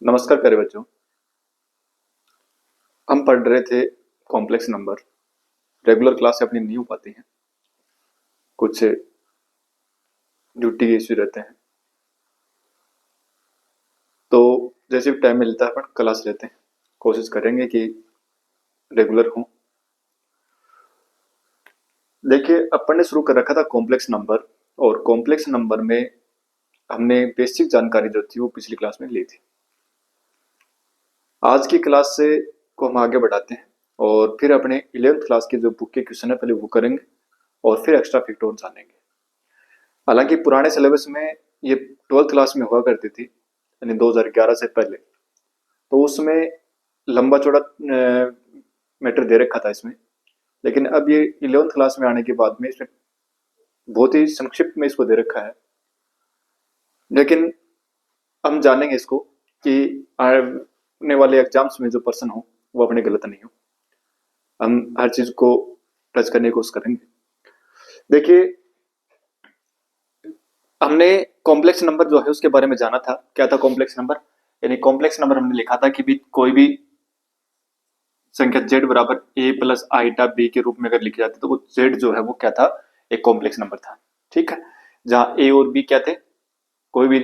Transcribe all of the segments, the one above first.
नमस्कार प्यारे बच्चों। हम पढ़ रहे थे कॉम्प्लेक्स नंबर। रेगुलर क्लास से अपनी नहीं हो पाती हैं, कुछ ड्यूटी के इश्यू रहते हैं, तो जैसे भी टाइम मिलता है अपन क्लास लेते हैं। कोशिश करेंगे कि रेगुलर हो। देखिए, अपन ने शुरू कर रखा था कॉम्प्लेक्स नंबर, और कॉम्प्लेक्स नंबर में हमने बेसिक जानकारी जो थी वो पिछली क्लास में ली थी। आज की क्लास से को हम आगे बढ़ाते हैं और फिर अपने 11th क्लास के जो बुक के क्वेश्चन है पहले वो करेंगे और फिर एक्स्ट्रा फैक्टर जानेंगे। हालांकि पुराने सिलेबस में ये 12th क्लास में हुआ करती थी, यानी 2011 से पहले, तो उसमें लंबा चौड़ा मैटर दे रखा था इसमें। लेकिन अब ये 11th क्लास में आने के बाद में इसमें बहुत ही संक्षिप्त में इसको दे रखा है। लेकिन हम जानेंगे इसको कि आने वाले एग्जाम्स में जो पर्सन हो वो अपने गलत नहीं हो। हम हर चीज को टच करने की कोशिश करेंगे। देखिए, हमने कॉम्प्लेक्स नंबर जो है उसके बारे में जाना था। क्या था कॉम्प्लेक्स नंबर? यानी कॉम्प्लेक्स नंबर हमने लिखा था कि भी कोई भी संख्या z बराबर a प्लस आईटा b के रूप में अगर लिखी जाती तो वो z जो है वो क्या था, एक कॉम्प्लेक्स नंबर था। ठीक है, जहां a और b क्या थे, कोई भी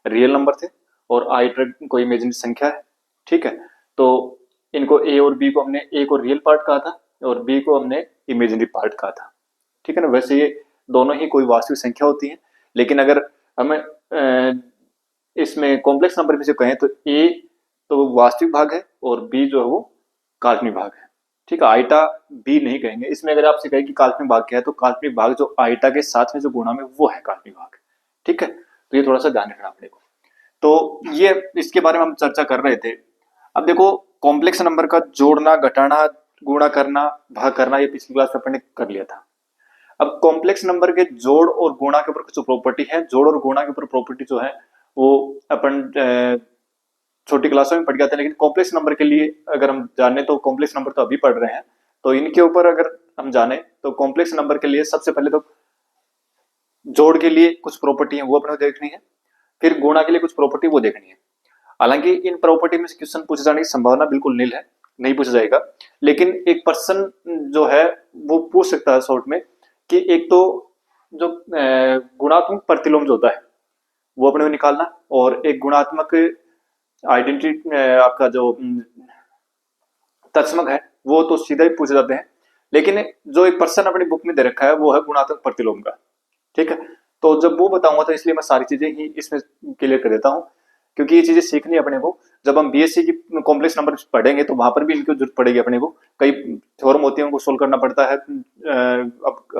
रियल नंबर थे, और आईटा कोई इमेजिनरी संख्या है। ठीक है, तो इनको a और b को हमने a को रियल पार्ट कहा था और b को हमने इमेजिनरी पार्ट कहा था। ठीक है ना। वैसे ये दोनों ही कोई वास्तविक संख्या होती है, लेकिन अगर हमें इसमें कॉम्प्लेक्स नंबर में से कहें तो a तो वो वास्तविक भाग है और b जो है वो काल्पनिक भाग है। ठीक है, आईटा b नहीं कहेंगे इसमें। अगर आपसे कहे कि काल्पनिक भाग क्या है, तो काल्पनिक भाग जो आईटा के साथ में जो गुणा में वो है काल्पनिक भाग। ठीक है, तो ये थोड़ा सा ध्यान रखना अपने को। तो ये इसके बारे में हम चर्चा कर रहे थे। अब देखो, कॉम्प्लेक्स नंबर का जोड़ना, घटाना, गुणा करना, भाग करना, ये पिछली क्लास में अपन ने कर लिया था। अब कॉम्प्लेक्स नंबर के जोड़ और गुणा के ऊपर कुछ प्रॉपर्टी है। जोड़ और गुणा के ऊपर प्रॉपर्टी जो है वो अपन छोटी क्लासों में पढ़ गया था, लेकिन कॉम्प्लेक्स नंबर के लिए अगर हम जाने तो कॉम्प्लेक्स नंबर तो अभी पढ़ रहे हैं, तो इनके ऊपर अगर हम जाने तो कॉम्प्लेक्स नंबर के लिए सबसे पहले तो जोड़ के लिए कुछ प्रॉपर्टी है वो अपने को देखनी है, फिर गुणा के लिए कुछ प्रॉपर्टी वो देखनी है। हालांकि इन प्रॉपर्टी में से क्वेश्चन पूछे जाने की संभावना बिल्कुल नील है, नहीं पूछा जाएगा, लेकिन एक पर्सन जो है वो पूछ सकता है शॉर्ट में कि एक तो जो गुणात्मक प्रतिलोम जो होता है वो अपने को निकालना, और एक गुणात्मक आइडेंटिटी आपका जो तत्समक है वो तो सीधा ही पूछे जाते हैं, लेकिन जो एक पर्सन अपनी बुक में दे रखा है वो है गुणात्मक प्रतिलोम का। ठीक है, तो जब वो बताऊंगा तो इसलिए मैं सारी चीजें ही इसमें क्लियर कर देता हूँ, क्योंकि ये चीजें सीखनी है अपने को। जब हम बीएससी की कॉम्प्लेक्स नंबर पढ़ेंगे तो वहां पर भी इनकी जरूरत पड़ेगी अपने को। कई थ्योरम होती है उनको सोल्व करना पड़ता है,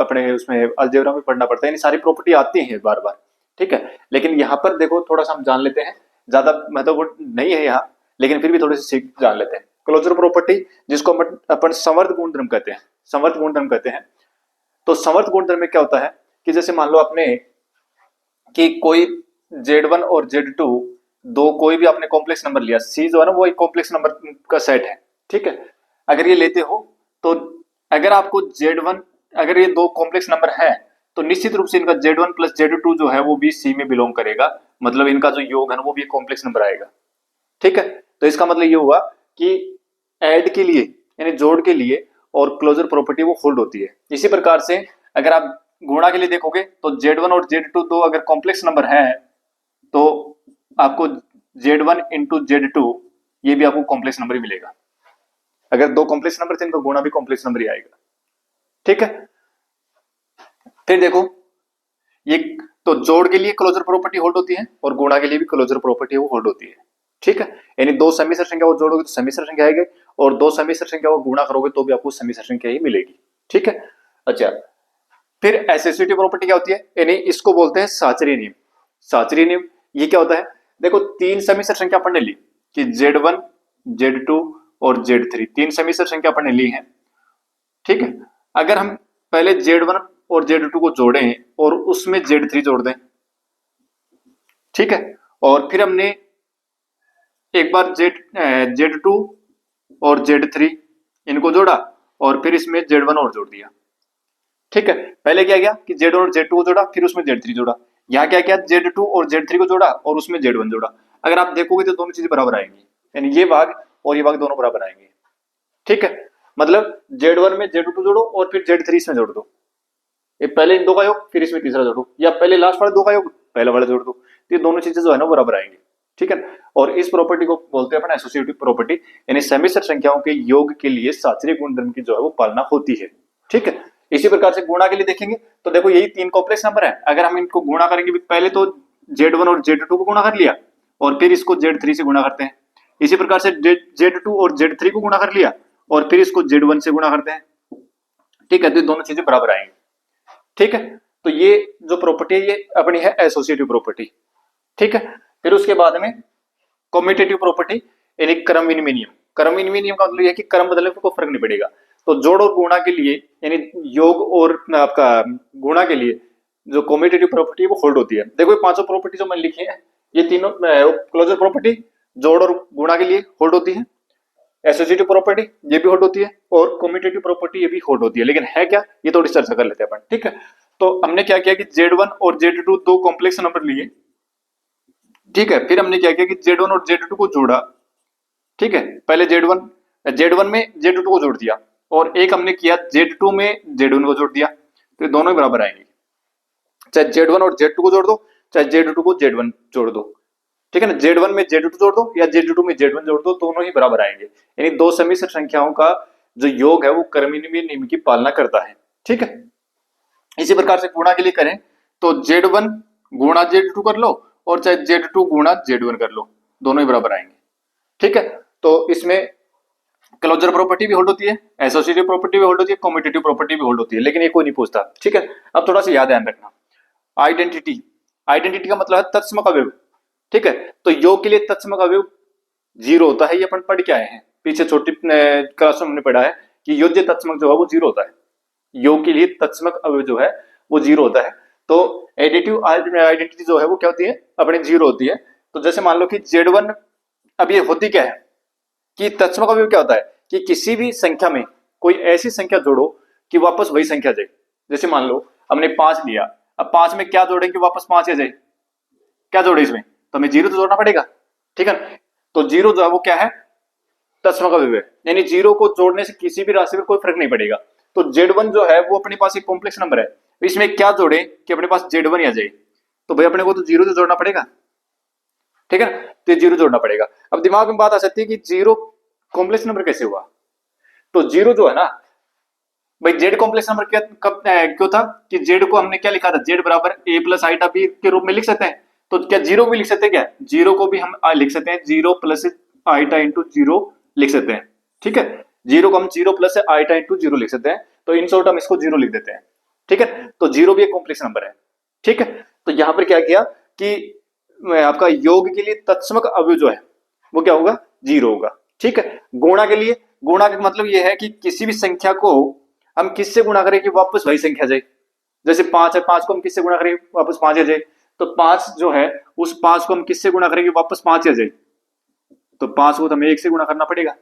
अपने उसमें अलजेब्रा में पढ़ना पड़ता है, इन सारी प्रॉपर्टी आती है बार बार। ठीक है, लेकिन यहाँ पर देखो थोड़ा सा हम जान लेते हैं, ज्यादा महत्वपूर्ण नहीं है यहाँ, लेकिन फिर भी थोड़ी सी सीख जान लेते हैं। क्लोजर प्रॉपर्टी, जिसको अपन संवर्त गुणधर्म कहते हैं, संवर्त गुणधर्म कहते हैं। तो संवर्त गुणधर्म में क्या होता है कि जैसे मान लो आपने कि कोई Z1 और Z2 दो कोई भी आपने कॉम्प्लेक्स नंबर लिया, C जो है ना वो एक कॉम्प्लेक्स नंबर का सेट है। ठीक है, अगर ये लेते हो तो अगर आपको Z1, अगर ये दो कॉम्प्लेक्स नंबर है तो निश्चित रूप से इनका Z1 प्लस Z2 जो है वो भी C में बिलोंग करेगा, मतलब इनका जो योग है ना वो भी एक कॉम्प्लेक्स नंबर आएगा। ठीक है, तो इसका मतलब ये हुआ कि ऐड के लिए यानी जोड़ के लिए और क्लोजर प्रॉपर्टी वो होल्ड होती है। इसी प्रकार से अगर आप गुणा के लिए देखोगे तो Z1 और Z2 तो अगर कॉम्प्लेक्स नंबर है तो आपको Z1 इंटू Z2 ये भी आपको कॉम्प्लेक्स नंबर ही मिलेगा। अगर दो कॉम्प्लेक्स नंबर थे इनका गुणा भी कॉम्प्लेक्स नंबर ही आएगा। ठीक है, फिर देखो ये तो जोड़ के लिए क्लोजर प्रॉपर्टी होल्ड होती है और गुणा के लिए भी क्लोजर प्रॉपर्टी वो होल्ड होती है। ठीक है, यानी दो सम्मिश्र संख्या वो जोड़ोगे तो सम्मिश्र संख्या आएगी, और दो सम्मिश्र संख्या वो गुणा करोगे तो भी आपको सम्मिश्र संख्या ही मिलेगी। ठीक है, अच्छा, फिर एसोसिएटिव प्रॉपर्टी क्या होती है, यानी इसको बोलते हैं साचरी नियम। साचरी नियम ये क्या होता है? देखो, तीन सम्मिश्र संख्या अपन ने ली कि Z1, Z2 और Z3, तीन सम्मिश्र संख्या अपन ने ली है। ठीक है, अगर हम पहले Z1 और Z2 को जोड़ें और उसमें Z3 जोड़ दें, ठीक है, और फिर हमने एक बार Z2 और Z3 इनको जोड़ा और फिर इसमें Z1 और जोड़ दिया। ठीक है, पहले क्या किया कि Z1 और Z2 को जोड़ा, फिर उसमें Z3 जोड़ा। यहाँ क्या किया, Z2 और Z3 को जोड़ा और उसमें Z1 जोड़ा। अगर आप देखोगे तो दोनों चीजें बराबर आएंगी, यानी ये भाग और ये भाग दोनों बराबर आएंगे। ठीक है, मतलब Z1 में Z2 जोड़ो और फिर Z3 इसमें जोड़ दो, ये पहले इन दो का योग फिर इसमें तीसरा जोड़ो, या पहले लास्ट वाले दो का योग पहले वाला जोड़ दो, तो ये दोनों चीजें जो है ना बराबर आएंगी। ठीक है, और इस प्रॉपर्टी को बोलते हैं अपना एसोसिएटिव प्रॉपर्टी, यानी सेमिस्टर संख्याओं के योग के लिए शास्त्रीय गुणधर्म की जो है वो पालना होती है। ठीक है, इसी प्रकार से गुणा के लिए देखेंगे तो देखो यही तीन कॉम्प्लेक्स नंबर है, अगर हम इनको गुणा करेंगे पहले तो Z1 और Z2 को गुणा कर लिया और फिर इसको Z3 से गुणा करते हैं, इसी प्रकार से Z2 और Z3 को गुणा कर लिया और फिर इसको Z1 से गुणा करते हैं। ठीक है, तो दोनों चीजें बराबर आएंगी। ठीक है, तो ये जो प्रॉपर्टी है ये अपनी है एसोसिएटिव प्रॉपर्टी। ठीक है, फिर उसके बाद में कम्यूटेटिव प्रॉपर्टी यानी क्रम विनिमय नियम। क्रम विनिमय नियम का मतलब है कि क्रम बदलने से कोई फर्क नहीं पड़ेगा, तो जोड़ और गुणा के लिए यानी योग और आपका गुणा के लिए जो कम्यूटेटिव प्रॉपर्टी है वो होल्ड होती है। देखो ये पांचों प्रॉपर्टी जो मैंने लिखी है ये तीनों क्लोजर प्रॉपर्टी जोड़ और गुणा के लिए होल्ड होती है, एसोसिएटिव प्रॉपर्टी ये भी होल्ड होती है और कम्यूटेटिव प्रॉपर्टी ये भी होल्ड होती है। लेकिन है क्या, ये थोड़ी चर्चा कर लेते हैं अपन। ठीक है, तो हमने क्या किया कि Z1 और Z2 दो कॉम्प्लेक्स नंबर लिए। ठीक है, फिर हमने क्या किया कि Z1 और Z2 को जोड़ा। ठीक है, पहले Z1 में Z2 को जोड़ दिया और एक हमने किया Z2 में Z1 को जोड़ दिया, तो ये दोनों ही बराबर आएंगे, चाहे Z1 और Z2 को जोड़ दो चाहे Z2 को Z1 जोड़ दो। ठीक है ना, Z1 में Z2 जोड़ दो या Z2 में Z1 जोड़ दो, दोनों ही बराबर आएंगे, यानी दो समिश्र संख्याओं का जो योग है वो क्रम विनिमय नियम की पालना करता है। ठीक है, इसी प्रकार से गुणा के लिए करें तो Z1 गुणा Z2 कर लो और चाहे Z2 गुणा Z1 कर लो, दोनों ही बराबर आएंगे। ठीक है, तो इसमें क्लोजर प्रॉपर्टी भी होल्ड होती है, एसोसिएटिव प्रॉपर्टी भी होल्ड होती है, कम्यूटेटिव प्रॉपर्टी भी होल्ड होती है, लेकिन ये कोई नहीं पूछता। ठीक है, अब थोड़ा सा याद ध्यान रखना, आइडेंटिटी का मतलब है तत्समक अवयव। ठीक है, तो योग के लिए तत्समक अवयव 0 होता है, ये अपन पढ़ के आए हैं पीछे छोटी क्लास में हमने पढ़ा है कि योज्य तत्समक जो है वो 0 होता है, योग के लिए तत्समक अवयव जो है वो 0 होता है। तो एडिटिव आइडेंटिटी जो है वो क्या होती है, अपने 0 होती है। तो जैसे मान लो कि Z1, अब ये होती क्या है कि तत्समक अवयव क्या होता है कि किसी भी संख्या में कोई ऐसी संख्या जोड़ो कि वापस वही संख्या जाए। जैसे मान लो हमने 5 लिया, अब 5 में क्या जोड़ें कि वापस 5 आ जाए, क्या जोड़े इसमें, तो हमें 0 तो जोड़ना पड़ेगा। ठीक है, तो 0 जो है वो क्या है, तत्समक अवयव है, यानी 0 को जोड़ने से किसी भी राशि में कोई फर्क नहीं पड़ेगा। तो Z1 जो है वो अपने पास एक कॉम्प्लेक्स नंबर है, इसमें क्या जोड़े कि अपने पास Z1 आ जाए, तो भाई अपने को तो 0 तो जोड़ना पड़ेगा। ठीक है, तो 0 जोड़ना पड़ेगा। अब दिमाग में बात आ सकती है कि 0 कॉम्प्लेक्स नंबर कैसे हुआ, तो 0 जो है ना भाई Z कॉम्प्लेक्स नंबर क्यों था कि Z को हमने क्या लिखा था, Z बराबर a प्लस आइटा b के रूप में लिख सकते हैं, तो क्या 0 को भी लिख सकते हैं, क्या 0 को भी हम लिख सकते हैं 0 प्लस आइटा इंटू 0 लिख सकते हैं। ठीक है, 0 को हम 0 प्लस आइटा इंटू 0 लिख सकते हैं, तो इन शॉर्ट हम इसको 0 लिख देते हैं। ठीक है, तो 0 भी एक कॉम्प्लेक्स नंबर है। ठीक है, तो यहां पर क्या किया कि आपका योग के लिए तत्समक अवयव जो है वो क्या होगा, 0 होगा। ठीक है, गुणा के लिए, गुणा का मतलब ये है कि किसी भी संख्या को हम किससे गुणा करें कि वापस वही संख्या जाए। जैसे 5 है, 5 को हम किससे गुणा करें वापस 5 आ जाए, तो 5 जो है उस 5 को हम किससे गुणा करेंगे वापस 5 आ जाए, तो 5 को तो हमें 1 से गुणा करना पड़ेगा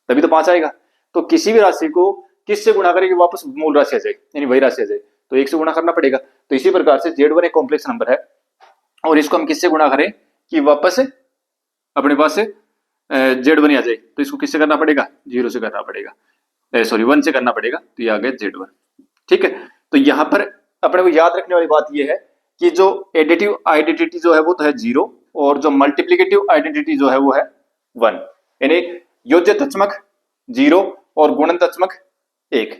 तभी तो 5 आएगा। तो किसी भी राशि को किससे गुणा करें कि वापस मूल राशि आ जाए, यानी वही राशि आ जाए, तो 1 से गुणा करना पड़ेगा। तो इसी प्रकार से Z1 एक कॉम्प्लेक्स नंबर है और इसको हम किससे गुणा करें कि वापस अपने पास Z1 आ जाए, तो इसको किससे करना पड़ेगा, 0 से करना पड़ेगा, 1 से करना पड़ेगा, तो ये आ गया Z1। ठीक है, तो यहां पर अपने को याद रखने वाली बात यह है कि जो एडिटिव आइडेंटिटी जो है वो तो है 0 और जो मल्टीप्लिकेटिव आइडेंटिटी जो है वो है 1, यानी योज्य तत्समक 0 और गुणन तत्समक 1।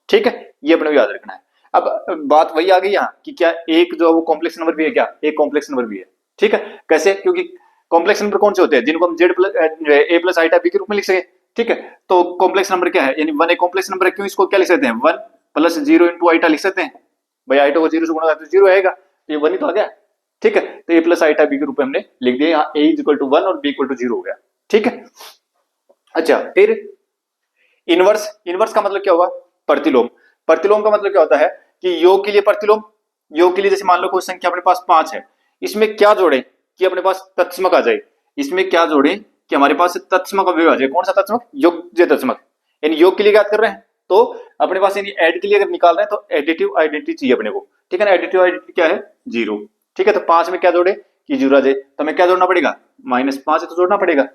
ठीक है, ये अपने को याद रखना है। अब बात वही आ गई यहाँ कि क्या एक जो है वो कॉम्प्लेक्स नंबर भी है, क्या एक कॉम्प्लेक्स नंबर भी है। ठीक है, कैसे, क्योंकि कॉम्प्लेक्स नंबर कौन से होते हैं जिनको हम a प्लस आइटा b के रूप में लिख सके। ठीक है, तो कॉम्प्लेक्स नंबर क्या है, यानी 1 एक कॉम्प्लेक्स नंबर है, क्यों इसको क्या लिख सकते हैं 1 प्लस 0 इंटू आइटा लिख सकते हैं, भाई आइटा को 0 से गुणा करते 0 आएगा, तो ये 1 ही तो आ गया। ठीक है, तो a प्लस आइटा b के रूप में हमने लिख दिया, यहाँ a इक्वल टू 1 और b इक्वल टू 0 हो गया। ठीक है, अच्छा फिर इनवर्स का मतलब क्या हुआ, प्रतिलोम। प्रतिलोम का मतलब क्या होता है कि योग के लिए प्रतिलोम, योग के लिए जैसे मान लो कोई संख्या अपने पास 5 है, इसमें क्या जोड़े कि अपने पास तत्समक आ जाए, इसमें क्या जोड़े कि हमारे पास तत्समक अवयव आ जाए। कौन सा तत्समक, योज्य तत्समक, यानी योग के लिए याद कर रहे हैं तो अपने पास यानी ऐड के लिए अगर निकाल रहे हैं तो एडिटिव आइडेंटिटी चाहिए अपने को। ठीक है ना, एडिटिव आइडेंटिटी क्या है 0। ठीक है, तो 5 में क्या जोड़े कि जोड़ा जाए तो हमें क्या जोड़ना पड़ेगा, -5 तो जोड़ना पड़ेगा।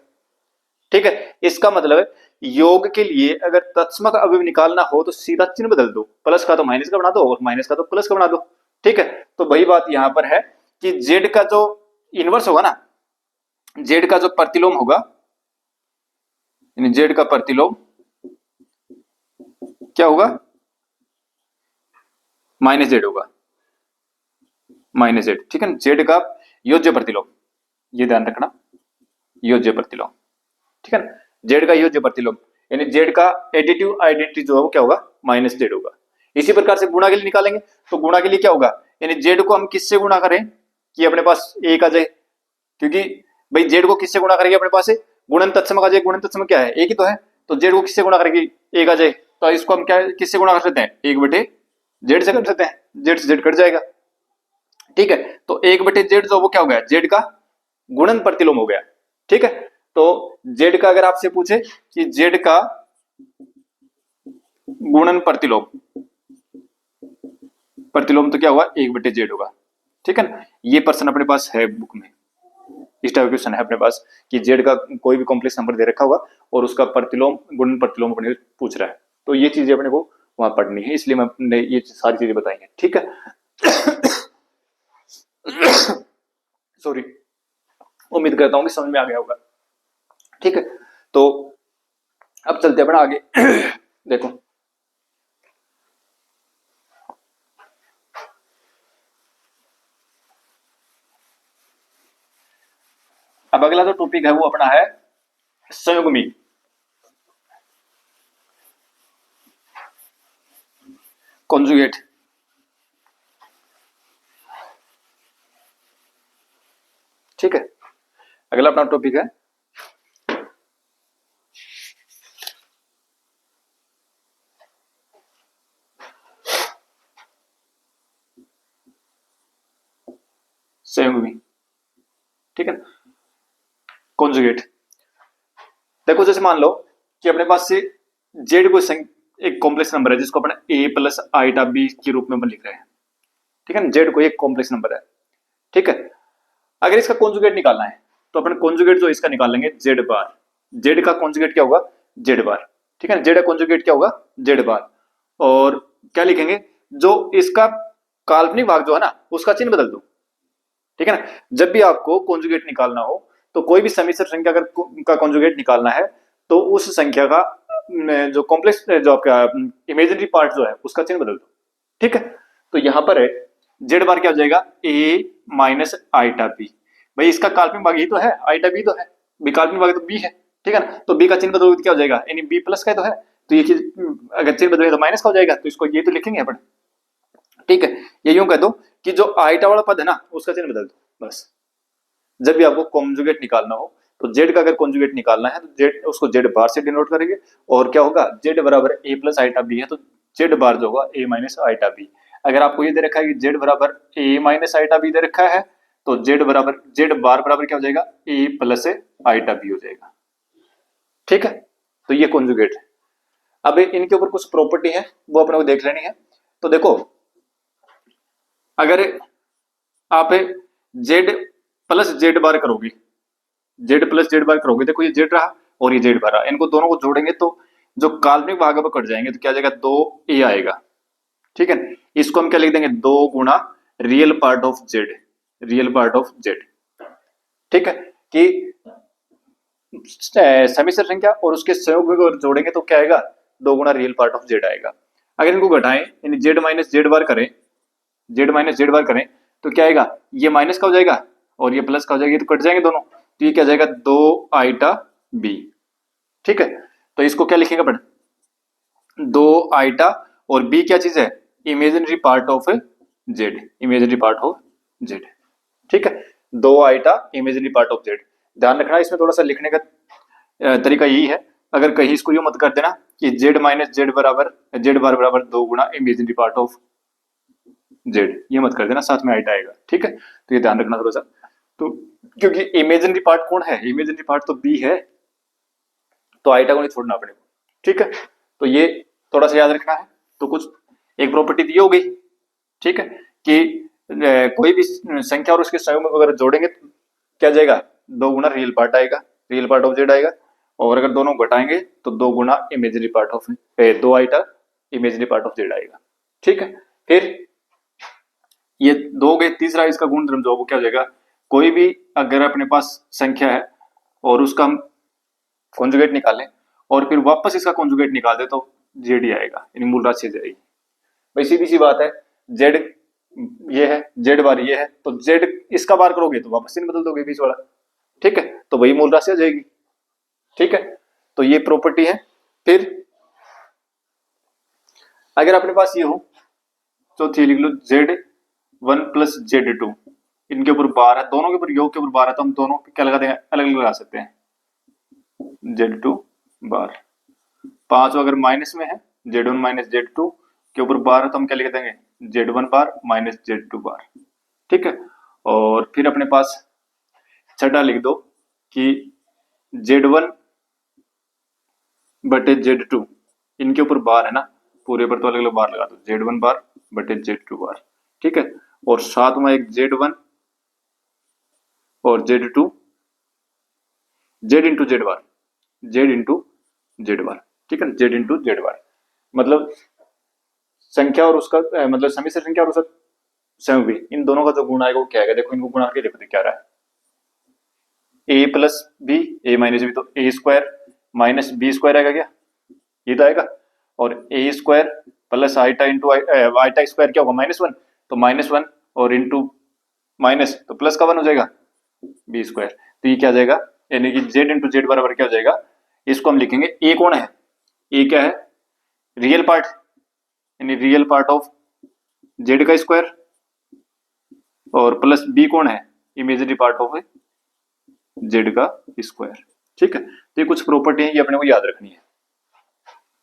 ठीक है, इसका मतलब है योग के लिए अगर तत्समक अवयव निकालना हो तो सीधा चिन्ह बदल दो, प्लस का तो माइनस का बना दो और माइनस का तो प्लस का बना दो। ठीक है, तो वही बात यहां पर है कि जेड का जो इनवर्स होगा ना, जेड का जो प्रतिलोम होगा, यानी जेड का प्रतिलोम क्या होगा, माइनस जेड होगा, माइनस जेड। ठीक है ना, जेड का योज्य प्रतिलोम, ये ध्यान रखना, योज्य प्रतिलोम। ठीक है ना, जेड का योज्य प्रतिलोम यानी जेड का एडिटिव आइडेंटिटी जो है वो क्या होगा, माइनस जेड होगा। इसी प्रकार से गुणा के लिए निकालेंगे तो गुणा के लिए क्या होगा, यानी जेड को हम किससे गुणा करें कि अपने पास एक आ जाए, क्योंकि भाई जेड को किससे गुणा करेंगे अपने पास है गुणन तत्सम आ जाए, गुणन तत्सम क्या है, एक ही तो है, तो जेड को किससे गुणा करेंगे, एक आ जाए, तो इसको हम क्या किससे गुणा कर सकते हैं, एक बटे जेड से कर सकते हैं, जेड से जेड कट जाएगा। ठीक है, तो एक बटे जेड जो वो क्या हो गया, जेड का गुणन प्रतिलोम हो गया। ठीक है, तो जेड का अगर आपसे पूछे कि जेड का गुणन प्रतिलोम, प्रतिलोम तो क्या होगा, एक बटे जेड होगा। ठीक है ना, ये प्रश्न अपने पास है बुक में, इस टाइप क्वेश्चन है अपने पास कि जेड का कोई भी कॉम्प्लेक्स नंबर दे रखा होगा और उसका प्रतिलोम गुणन प्रतिलोम अपने पूछ रहा है, तो ये चीजें अपने को वहां पढ़नी है, इसलिए मैं ये सारी चीजें बताई हैं। ठीक है सॉरी, उम्मीद करता हूँ कि समझ में आ गया होगा। ठीक है, तो अब चलते हैं अपना आगे देखो, अब अगला जो टॉपिक है वो अपना है संयुग्मी। कॉन्जुगेट। ठीक है, अगला अपना टॉपिक है संयुग्मी। ठीक है, कॉन्जुगेट। देखो जैसे मान लो कि अपने पास से जेड को एक कॉम्प्लेक्स नंबर है जिसको अपने a प्लस आइटा बी के रूप में लिख रहे हैं। ठीक है ना, जेड को एक कॉम्प्लेक्स नंबर है। ठीक है, अगर इसका कॉन्जुगेट निकालना है तो अपन कॉन्जुगेट जो इसका निकालेंगे जेड बार, जेड का कॉन्जुगेट क्या होगा, जेड बार। ठीक है ना, जेड का कॉन्जुगेट क्या होगा, जेड बार। और क्या लिखेंगे, जो इसका काल्पनिक भाग जो है ना उसका चिन्ह बदल दो। ठीक है ना, जब भी आपको कॉन्जुगेट निकालना हो तो कोई भी समिश्र संख्या अगर का कॉन्जुगेट निकालना है तो उस संख्या का जो कॉम्प्लेक्स जो आपका इमेजिनरी पार्ट जो है उसका चिन्ह बदल दो। ठीक है, तो यहां पर है जेड बार क्या हो जाएगा, ए माइनस आइटा बी। भाई इसका काल्पनिक भाग ही तो है, आइटा बी तो है, बी काल्पनिक भाग तो बी है। ठीक है ना, तो बी का चिन्ह बदलोगे तो क्या हो जाएगा, यानी बी प्लस का तो है, तो ये चीज अगर चिन्ह बदलेगा तो माइनस का हो जाएगा, तो इसको ये तो लिखेंगे अपन। ठीक है, ये यूं कह दो कि जो आइटा वाला पद है ना उसका चिन्ह बदल दो बस। जब भी आपको कॉन्जुगेट निकालना हो तो जेड का अगर कॉन्जुगेट निकालना है तो जेड उसको जेड बार से डिनोट करेंगे, और क्या होगा, जेड बराबर ए प्लस आइटा बी है तो जेड बार जो होगा ए माइनस आइटा बी। अगर आपको ये दे रखा है कि जेड बराबर ए माइनस आइटा बी दे रखा है तो जेड बराबर जेड बार बराबर क्या हो जाएगा, ए प्लस आइटा बी हो जाएगा। ठीक है, तो ये कॉन्जुगेट है। अब इनके ऊपर कुछ प्रॉपर्टी है वो अपने को देख लेनी है। तो देखो अगर आप जेड प्लस जेड बार करोगे, जेड प्लस जेड बार करोगे, देखो ये जेड रहा और ये जेड बार रहा, इनको दोनों को जोड़ेंगे तो जो काल्पनिक भाग है कट जाएंगे तो क्या जाएगा, 2a आएगा। ठीक है, इसको हम क्या लिख देंगे, 2 गुणा real part of Z, real part of z. ठीक है, कि समिश्र संख्या और उसके संयोग को जोड़ेंगे तो क्या आएगा, 2 गुणा रियल पार्ट ऑफ जेड आएगा। अगर इनको घटाएं यानी जेड माइनस जेड बार करें, जेड माइनस जेड बार करें तो क्या आएगा, ये माइनस का हो जाएगा और ये प्लस का हो जाएगा, ये तो कट जाएंगे दोनों, तो ये क्या जाएगा, 2 आइटा बी। ठीक है, तो इसको क्या लिखेंगे अपन, 2 आइटा और बी क्या चीज है, imaginary part of z, imaginary part of z. ठीक है, 2 iota imaginary part of z. ध्यान रखना इसमें थोड़ा सा लिखने का तरीका यही है, अगर कहीं इसको यूं मत कर देना कि जेड माइनस जेड बराबर जेड बार बराबर 2 गुणा इमेजिनरी पार्ट ऑफ जेड, ये मत कर देना, साथ में आइटा आएगा। ठीक है, तो ये ध्यान रखना थोड़ा सा, तो क्योंकि इमेजिनरी पार्ट कौन है, इमेजिनरी पार्ट तो बी है, तो आइटा को नहीं छोड़ना अपने को। ठीक है, तो ये थोड़ा सा याद रखना है। तो कुछ एक प्रॉपर्टी दी हो गई। ठीक है, कि कोई भी संख्या और उसके संयुग्म को अगर जोड़ेंगे तो क्या जाएगा, 2 गुना रियल पार्ट आएगा, रियल पार्ट ऑफ जेड आएगा। और अगर दोनों घटाएंगे तो 2 गुना imaginary part of 2 iota imaginary part of z आएगा। ठीक है, फिर ये 2 हो गए। तीसरा इसका गुणधर्म जो वो क्या हो जाएगा, कोई भी अगर अपने पास संख्या है और उसका हम कॉन्जुगेट निकालें और फिर वापस इसका कॉन्जुगेट निकाल दे तो जेड ही आएगा, यानी मूल राशि जाएगी। भाई सीधी सी बात है, जेड ये है, जेड बार ये है, तो जेड इसका बार करोगे तो वापस नहीं बदल दोगे बीच वाला। ठीक है, तो वही मूल राशि आ जाएगी। ठीक है, तो ये प्रॉपर्टी है। फिर अगर अपने पास ये हो चौथी लिख लो, Z1 प्लस Z2, इनके ऊपर बार है, दोनों के ऊपर योग के ऊपर बार है, तो हम दोनों क्या लगा देंगे, अलग अलग लगा सकते हैं। Z2 बार 5 अगर माइनस में है, Z1 माइनस Z2 के ऊपर बार है, तो हम क्या लिख देंगे, Z1 बार माइनस Z2 बार। ठीक है, और फिर अपने पास छठा लिख दो कि Z1 बटे Z2, इनके ऊपर बार है ना, पूरे पर तो अलग अलग बार लगा दो, Z1 बार बटे Z2 बार। ठीक है, और सातवां एक Z1 और Z2, Z इंटू जेड बार, Z इंटू जेड बार। ठीक है, Z इंटू जेड बार मतलब संख्या और उसका मतलब समिश्र संख्या और उसका संयुग्मी, इन दोनों का जो गुण आएगा वो क्या आएगा, देखो इनको गुणा करके देखो तो क्या रहा है, a plus b, a minus b, तो a square minus b square आएगा क्या, ये तो आएगा। और a square plus iota into iota square क्या होगा, -1, तो -1 और इंटू माइनस तो प्लस का 1 हो जाएगा, बी स्क्वायर। तो ये क्या आ जाएगा, यानी कि जेड इंटू जेड बराबर क्या हो जाएगा, इसको हम लिखेंगे, ए कौन है, ए क्या है, रियल पार्ट, यानी रियल पार्ट ऑफ जेड का स्क्वायर, और प्लस बी कौन है, इमेजिनरी पार्ट ऑफ जेड का स्क्वायर। ठीक है, तो ये कुछ प्रॉपर्टी है, ये अपने को याद रखनी है।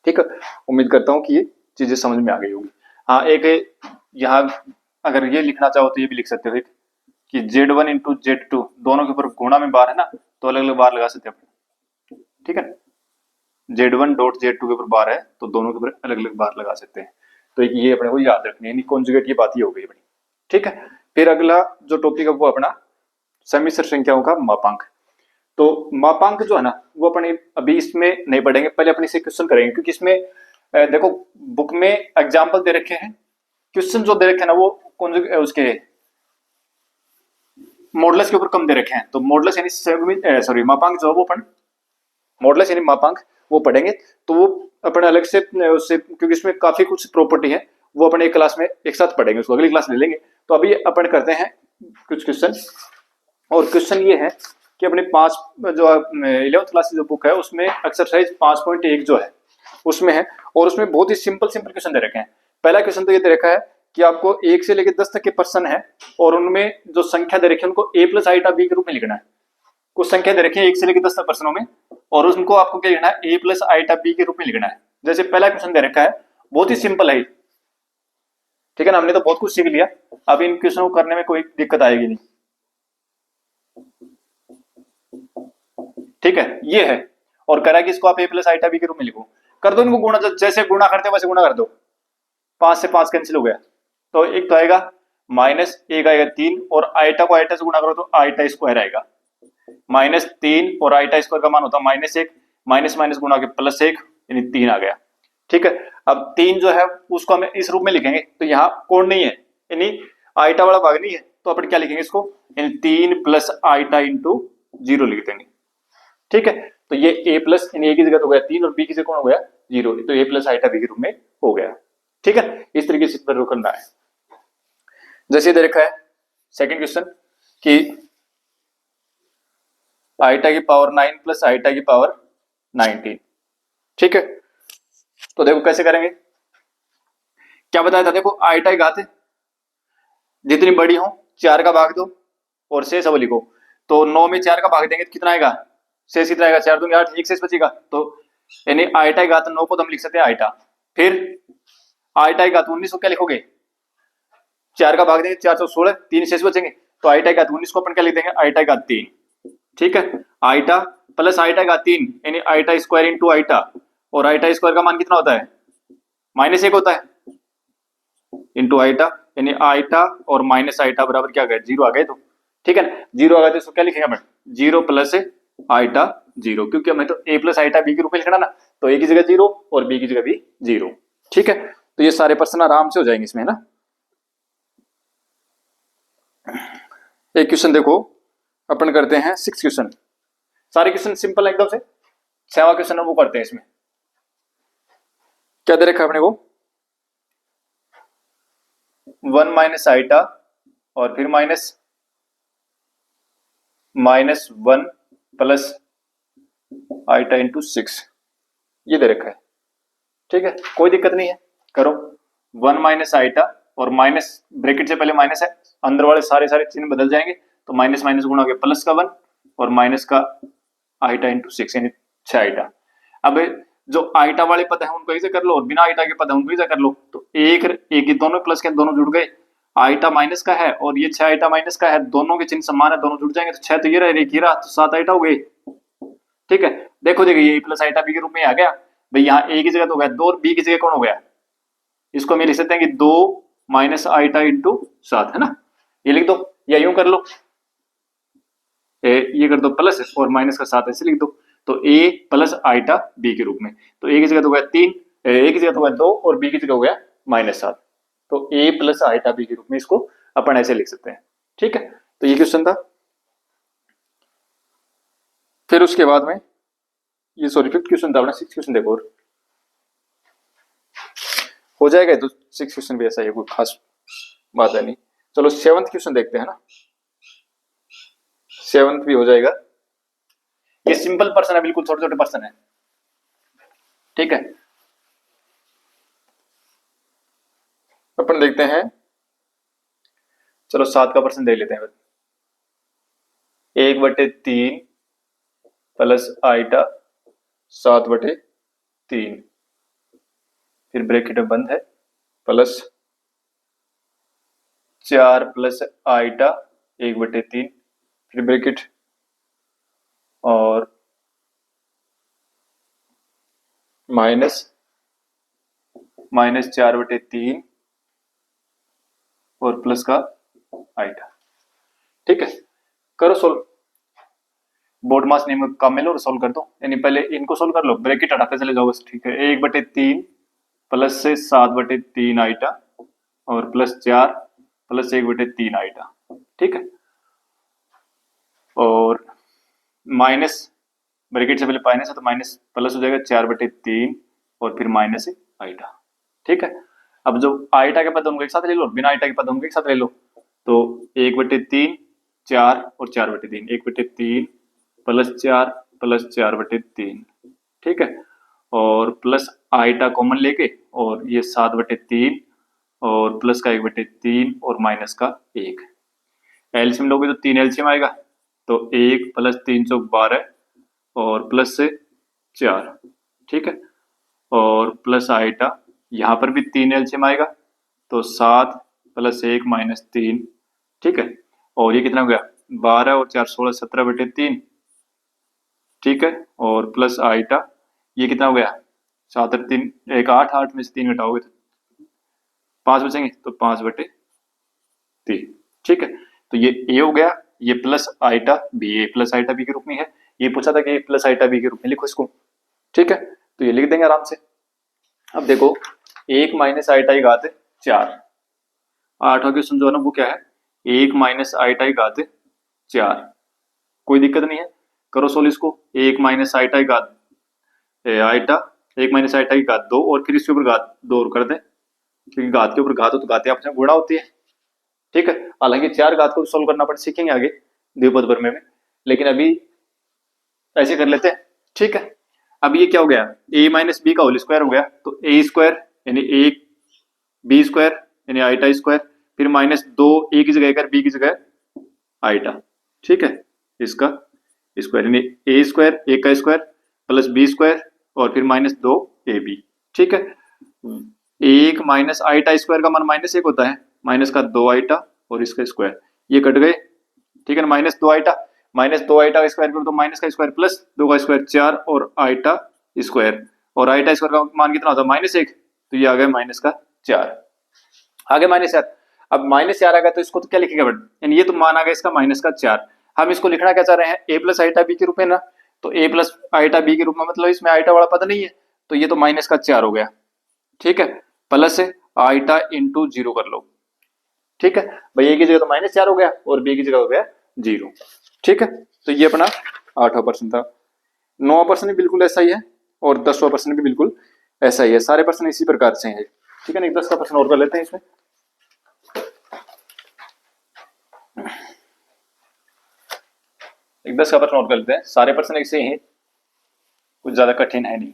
ठीक है, उम्मीद करता हूं कि ये चीजें समझ में आ गई होगी। हाँ, एक यहाँ अगर ये लिखना चाहो तो ये भी लिख सकते हो कि Z1 इंटू Z2 दोनों के ऊपर गुणा में बार है ना, तो अलग अलग बार लगा सकते हैं अपने। ठीक है, Z1 डॉट Z2 के ऊपर बार है तो दोनों के ऊपर अलग अलग बार लगा सकते हैं। तो ये अपने को याद रखनी है, कॉन्जुगेट की बात ही हो गई अपनी। ठीक है, फिर अगला जो टॉपिक है वो अपना समिश्र संख्याओं का मापांक। तो मापांक जो है ना वो अपने अभी इसमें नहीं पढ़ेंगे, पहले अपने से क्वेश्चन करेंगे, क्योंकि इसमें देखो बुक में एग्जाम्पल दे रखे हैं, क्वेश्चन जो दे रखे हैं ना वो उसके मॉडल्स के ऊपर कम दे रखे हैं। तो मॉडल्स यानी सॉरी मापांक जो है वो अपन मॉडल्स यानी मापांक वो पढ़ेंगे, तो वो अपन अलग से उससे, क्योंकि इसमें काफी कुछ प्रॉपर्टी है, वो अपन एक क्लास में एक साथ पढ़ेंगे, उसको अगली क्लास ले लेंगे। तो अभी अपन करते हैं कुछ क्वेश्चन, और क्वेश्चन ये है कि अपने 5 जो 11th क्लास की जो बुक है उसमें एक्सरसाइज 5.1 जो है उसमें है, और उसमें बहुत ही सिंपल क्वेश्चन दे रखे हैं। पहला क्वेश्चन तो ये दे रखा है कि आपको 1 से लेकर 10 तक के पर्सन है और उनमें जो संख्या दे रखी है उनको a प्लस आइटा बी के रूप में लिखना है। कुछ संख्या दे रखी है 1 से लेकर 10 तक पर्सनों में, और उनको आपको क्या लिखना है, a प्लस आइटा बी के रूप में लिखना है। जैसे पहला क्वेश्चन दे रखा है, बहुत ही सिंपल है। ठीक है ना, हमने तो बहुत कुछ सीख लिया, अब इन क्वेश्चनों को करने में कोई दिक्कत आएगी नहीं। ठीक है, ये है, और करा कि इसको आप a प्लस आइटा बी के रूप में लिखो, कर दो इनको गुणा, जैसे गुणा करते हैं वैसे गुणा कर दो, 5 से 5 कैंसिल हो गया, तो एक तो आएगा माइनस, एक आएगा 3, और आइटा को आइटा से गुणा करो तो आइटा स्क्वायर आएगा, -3 और आइटा स्क्वायर का मान होता है -1, माइनस माइनस गुणा के +1 यानी 3 आ गया। ठीक है, अब 3 जो है उसको हम इस रूप में लिखेंगे, तो यहाँ कोण नहीं है यानी आइटा वाला भाग नहीं है, तो अपन क्या लिखेंगे इसको, यानी 3 प्लस आइटा इंटू 0 लिख देंगे। ठीक है, तो ये a प्लस यानी a की जगह तो हो गया 3 और b की जगह कौन हो गया 0, तो a प्लस आइटा b के रूप में हो गया। ठीक है, इस तरीके से इस करना है। जैसे दे रखा है सेकंड क्वेश्चन कि आइटा की पावर 9 प्लस आइटा की पावर 19। ठीक है, तो देखो कैसे करेंगे, क्या बताया था, देखो आइटा की घात जितनी बड़ी हो 4 का भाग दो और शेष अब लिखो, तो 9 में 4 का भाग देंगे तो कितना आएगा, शेष कितना आएगा, 4 दूंगे 8, एक शेष बचेगा, तो यानी आइटा की घात 9 को तो हम लिख सकते हैं आइटा। फिर आइटा की घात 19 को क्या लिखोगे, 4 का भाग देंगे 4 तो 16, 3 शेष बचेंगे, तो आइटा की घात 19 को अपन क्या लिख देंगे, आइटा की घात 3। ठीक है, आइटा प्लस आइटा की घात 3 यानी आइटा स्क्वायर इंटू आइटा, और आइटा स्क्वायर का मान कितना होता है, -1 होता है। इंटू आईटा, यानी आईटा और माइनस आईटा बराबर क्या आ गया, 0 आ गए। तो ठीक है ना, 0 आ गए तो इसको क्या लिखेंगे अपन, 0 प्लस आईटा 0, क्योंकि हमें तो a प्लस आईटा b के रूप में लिखना ना, तो a की जगह 0 और b की जगह भी 0। ठीक है, तो ये सारे पर्सन आराम से हो जाएंगे इसमें, है ना। एक क्वेश्चन देखो, अपन करते हैं 6 क्वेश्चन, सारे क्वेश्चन सिंपल है एकदम से। 6वां क्वेश्चन है वो करते हैं। इसमें क्या दे रखा है अपने को, 1 माइनस आईटा और फिर माइनस 1 प्लस आईटा इंटू 6, ये दे रखा है। ठीक है, कोई दिक्कत नहीं है, करो। 1 माइनस आईटा और माइनस, ब्रैकेट से पहले माइनस है, अंदर वाले सारे चिन्ह बदल जाएंगे, तो माइनस माइनस गुणा हो गया प्लस का 1 और माइनस का आईटा इंटू 6, यानी 6 आईटा। अब जो आईटा वाले पद है उनको ऐसे कर लो और बिना आईटा के पद है उनको ऐसे कर लो, तो एक एक दोनों प्लस के दोनों जुड़ गए, आईटा माइनस का है और ये 6 आईटा माइनस का है, दोनों के चिन्ह समान है, दोनों जुड़ जाएंगे, तो 6 तो ये रहा, एक ये रहा, तो 7 आईटा हो गए। ठीक है, देखो ये प्लस आईटा बी के रूप में आ गया भाई, यहाँ ए की जगह तो हो गया 2 और बी की जगह कौन हो गया, इसको हम लिख सकते हैं कि 2 माइनस आईटा इंटू 7, है ना, ये लिख दो, या यूं कर लो, ये कर दो प्लस और माइनस का 7 ऐसे लिख दो, तो a प्लस आईटा b के रूप में, तो a की जगह तो हो गया 3, a की जगह तो हो गया 2 और b की जगह हो गया -7, तो a प्लस आईटा b के रूप में इसको अपन ऐसे लिख सकते हैं। ठीक है, तो ये क्वेश्चन था। फिर उसके बाद में ये सॉरी 5th क्वेश्चन था अपना। 6th क्वेश्चन देखो, और हो जाएगा तो 6th क्वेश्चन भी ऐसा ही, कोई खास बात है नहीं। चलो 7th क्वेश्चन देखते हैं ना, 7th भी हो जाएगा। ये सिंपल पर्सन है, बिल्कुल छोटे छोटे पर्सन है। ठीक है, अपन देखते हैं, चलो 7 का पर्सन देख लेते हैं। 1/3 प्लस आईटा 7/3, फिर ब्रैकेट में बंद है, प्लस 4 प्लस आईटा 1/3, फिर ब्रैकेट और माइनस 4/3 और प्लस का आईटा। ठीक है, करो सोल्व, बोर्ड मास नियम काम में लो और सोल्व कर दो, यानी पहले इनको सोल्व कर लो, ब्रैकेट हटाते चले जाओ बस। ठीक है, 1/3 प्लस से 7/3 आईटा और प्लस 4 प्लस 1/3 आईटा। ठीक है, और माइनस, ब्रैकेट से पहले माइनस है तो माइनस प्लस हो जाएगा 4/3 और फिर माइनस आईटा। ठीक है, अब जो आईटा के पद उनको एक साथ ले लो, बिना आईटा के पद उनको एक साथ ले लो, तो 1/3 4 और 4/3, 1/3 प्लस 4 प्लस 4/3। ठीक है, और प्लस आईटा कॉमन लेके और ये 7/3 और प्लस का 1/3 और माइनस का 1, एलसीएम लोगे तो 3 एलसीएम आएगा, तो 1 प्लस 3 चौक 12 और प्लस से 4। ठीक है, और प्लस आईटा, यहाँ पर भी 3 एलसीएम आएगा, तो 7 प्लस 1 माइनस 3। ठीक है, और ये कितना हो गया 12 और 4 16, 17/3। ठीक है, और प्लस आईटा, ये कितना हो गया 7 और 3 1 8, 8 में से 3 घटाओगे तो 5 बचेंगे, तो 5/3। ठीक है, तो ये ए हो गया, ये प्लस आईटा बी, ए प्लस आईटा बी के रूप में है, ये पूछा था कि ए प्लस आईटा बी के रूप में लिखो इसको। ठीक है, तो ये लिख देंगे आराम से। अब देखो 1 माइनस आईटा की घात 4, 8वां क्वेश्चन जो है ना वो क्या है, 1 माइनस आईटा की घात 4, कोई दिक्कत नहीं है, करो सोल्व इसको। 1 माइनस आईटा की घात आईटा, 1 माइनस आईटा की घात 2 और फिर इसके ऊपर घात 2 और कर दें, क्योंकि घात के ऊपर घात हो तो घातें आपस में गुणा होती है। ठीक है, हालांकि 4 घात को सोल्व करना अपन सीखेंगे आगे द्विपद प्रमेय में, लेकिन अभी ऐसे कर लेते हैं। ठीक है, अब ये क्या हो गया, a माइनस बी का होल स्क्वायर हो गया, तो a स्क्वायर यानी 1 b स्क्वायर यानी आईटा स्क्वायर, फिर माइनस 2 a की जगह कर b की जगह आईटा। ठीक है, इसका स्क्वायर यानी a स्क्वायर 1 का स्क्वायर प्लस b स्क्वायर और फिर माइनस 2ab। ठीक है, 1 माइनस आईटा स्क्वायर का मान -1 होता है, माइनस का 2 आईटा और इसका स्क्वायर, ये कट गए। ठीक है ना, -2 आईटा, -2 आईटा का स्क्वायर करो तो माइनस का स्क्वायर प्लस 2 का स्क्वायर 4 और आईटा स्क्वायर, और आईटा स्क्वायर का मान कितना होता है -1, तो ये आ गया -4। आगे -4। अब -4 आ गया तो इसको तो क्या लिखेगा बेटा, यानी ये तो मान आ गया इसका -4। हम इसको लिखना क्या चाह रहे हैं, a प्लस आइटा बी के रूप में ना, तो a प्लस आइटा बी के रूप में मतलब इसमें आइटा वाला पद नहीं है, तो ये तो -4 हो गया। ठीक है, प्लस आइटा इंटू 0 कर लो। ठीक है भाई, a की जगह तो -4 हो गया और b की जगह हो गया 0। ठीक है, तो ये अपना 8वां प्रश्न था। 9वां प्रश्न भी बिल्कुल ऐसा ही है और 10वां प्रश्न भी बिल्कुल ऐसा ही है, सारे प्रश्न इसी प्रकार से हैं। ठीक है ना, 10 का प्रश्न और कर लेते हैं इसमें। एक 10 का प्रश्न और कर लेते हैं, सारे प्रश्न एक से ही हैं, कुछ ज्यादा कठिन है नहीं।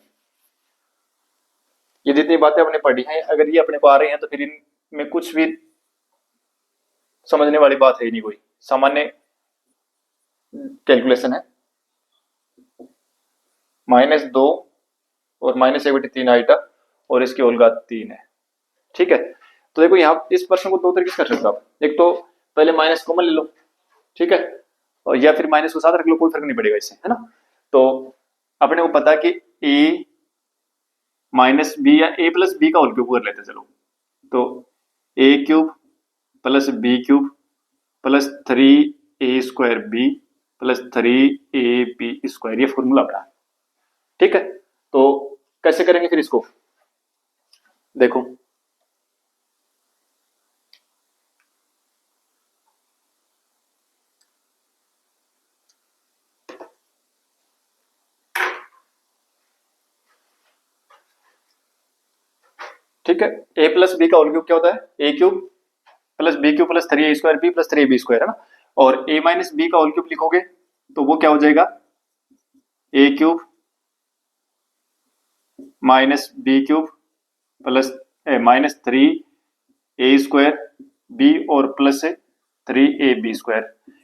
ये जितनी बातें अपने पढ़ी हैं अगर ये अपने को आ रही हैं तो फिर इनमें कुछ भी समझने वाली बात है ही नहीं, कोई सामान्य कैलकुलेशन है। -2 और -1/3 आइटा और इसकी होल घात 3 है। ठीक है, तो देखो यहाँ इस प्रश्न को दो तरीके से कर सकते हो आप। एक तो पहले माइनस कॉमन ले लो, ठीक है, और या फिर माइनस को साथ रख लो, कोई फर्क नहीं पड़ेगा इससे, है ना। तो अपने को पता है कि a माइनस बी या a प्लस बी का होल क्यूब कर लेते हैं। चलो, तो a cube plus b cube plus 3a² b plus 3ab square, ये फॉर्मूला अपना। ठीक है, तो कैसे करेंगे फिर इसको, देखो ठीक है, a प्लस बी का होल क्यूब क्या होता है, a cube plus b cube plus 3a² b plus 3ab square, है ना। और a माइनस बी का होल क्यूब लिखोगे तो वो क्या हो जाएगा, a cube minus b cube plus -3a² b और प्लस 3ab स्क्वायर।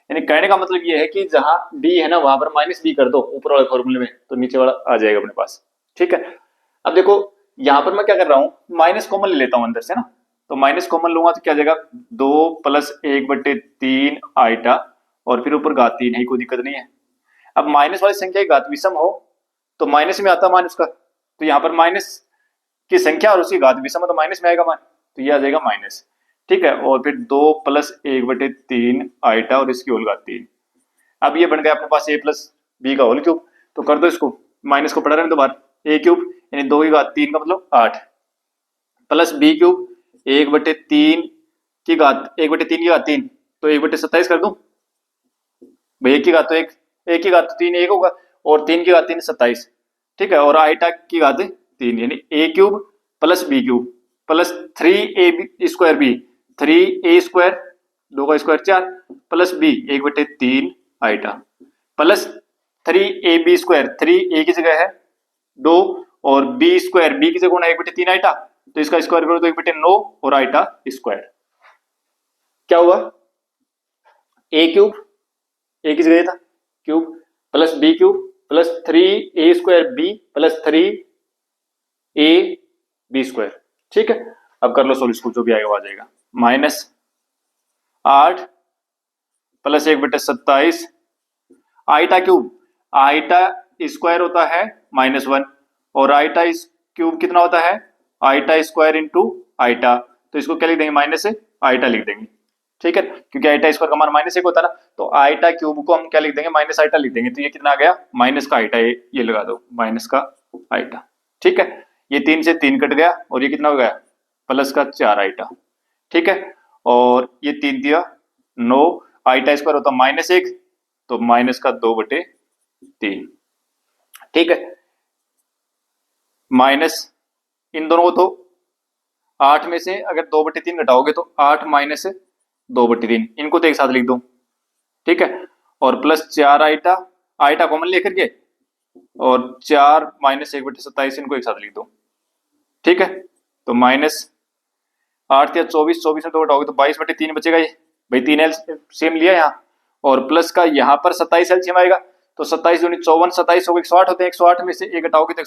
यानी कहने का मतलब ये है कि जहां b है ना वहां पर -b कर दो ऊपर वाले फॉर्मूले में, तो नीचे वाला आ जाएगा अपने पास। ठीक है, अब देखो यहां पर मैं क्या कर रहा हूं, माइनस कॉमन ले लेता हूं अंदर से ना, तो माइनस कॉमन लूंगा तो क्या जाएगा, 2 + 1/3 आइटा और फिर ऊपर घात 3 है, कोई दिक्कत नहीं है। अब माइनस वाली संख्या की घात विषम हो तो माइनस में आता मान उसका, तो यहाँ पर माइनस की संख्या और उसकी घात विषम हो तो माइनस में आएगा मान, तो ये आ जाएगा माइनस। ठीक है, और फिर 2 + 1/3 आइटा और इसकी होल घात 3। अब ये बन गया अपने पास a प्लस बी का होल क्यूब, तो कर दो इसको, माइनस को पढ़ा रहे हैं दोबारा, a क्यूब यानी 2 की घात 3 का मतलब 8 प्लस बी क्यूब 1/3 की घात 1/3 की घात 3, तो 1/27 कर दूं भाई, 1 की घात तो 1, 1 की घात तो 3 1 होगा और 3 की घात 3 27। ठीक है, और आइटा की घात 3 यानी a cube plus b cube plus 3ab² b 3a² 2 का square 4 plus b 1/3 iota plus 3ab², 3a की जगह है 2 और b² b की जगह होना 1/3 आइटा, तो इसका स्क्वायर करो तो 1/9 और आइटा स्क्वायर। क्या हुआ, a क्यूब a की जगह था cube plus b cube plus 3a² b plus 3ab square. ठीक है, अब कर लो सोल्व इसको, जो भी आएगा वो आ जाएगा। -8 plus 1/27 iota cube, iota square होता है -1 और आइटा क्यूब कितना होता है, आइटा स्क्वायर इंटू आइटा, तो इसको क्या लिख देंगे, माइनस आइटा लिख देंगे। ठीक है, क्योंकि आइटा स्क्वायर का मान -1 होता है ना, तो आइटा क्यूब को हम क्या लिख देंगे, माइनस आइटा लिख देंगे। तो ये कितना आ गया, माइनस का आइटा, ये लगा दो माइनस का आइटा। ठीक है, ये 3 से 3 कट गया और ये कितना हो गया, प्लस का 4 आइटा। ठीक है, और ये 3 दिया 9, आइटा स्क्वायर होता -1 तो माइनस का 2/3। ठीक है, माइनस इन दोनों को तो 8 में से अगर 2/3 घटाओगे तो 8 माइनस 2/3, इनको तो एक साथ लिख दो। ठीक है, और प्लस 4 आइटा, आइटा कॉमन लेकर के, और 4 माइनस 1/27 इनको एक साथ लिख दो। ठीक है, तो -8 या 24, 24 में 2 घटाओगे तो 22/3 बचेगा। ये भाई 3 एलसीएम लिया यहाँ, और प्लस का यहाँ पर 27 एलसीएम आएगा, तो 27 दूनी 54, 27 हो गए 108 होते हैं, 108 में से 1 घटाओगे तो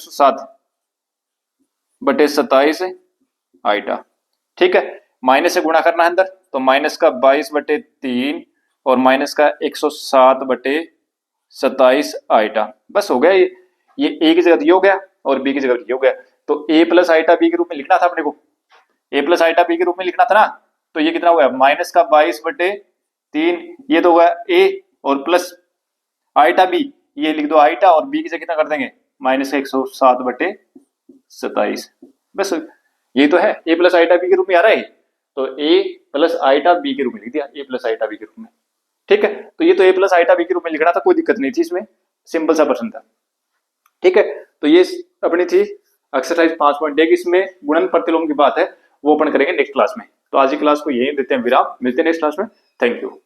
107/27 आइटा। ठीक है, माइनस से गुणा करना है अंदर, तो माइनस का 22/3 और माइनस का 107/27 आइटा, बस हो गया। ये a की जगह ये हो गया और b की जगह ये हो गया, तो a प्लस आइटा b के रूप में लिखना था अपने को। ए प्लस आईटा बी के रूप में लिखना था ना, तो ये कितना हुआ माइनस का 22/3, ये तो हुआ ए, और प्लस आईटा बी, ये लिख दो आईटा, और बी की जगह कितना कर देंगे माइनस का 107/27। बस ये तो है, ए प्लस आईटा बी के रूप में आ रहा है, तो ए प्लस आईटा बी के रूप में लिख दिया, ए प्लस आईटा बी के रूप में। ठीक है, तो ये तो ए प्लस आईटा बी के रूप में लिखना था, कोई दिक्कत नहीं थी इसमें, सिंपल सा प्रश्न था। ठीक है, तो ये अपनी थी एक्सरसाइज 5.1, इसमें गुणन प्रतिलोम की बात है, वो अपन करेंगे नेक्स्ट क्लास में। तो आज की क्लास को यही देते हैं विराम, मिलते हैं नेक्स्ट क्लास में। Thank you.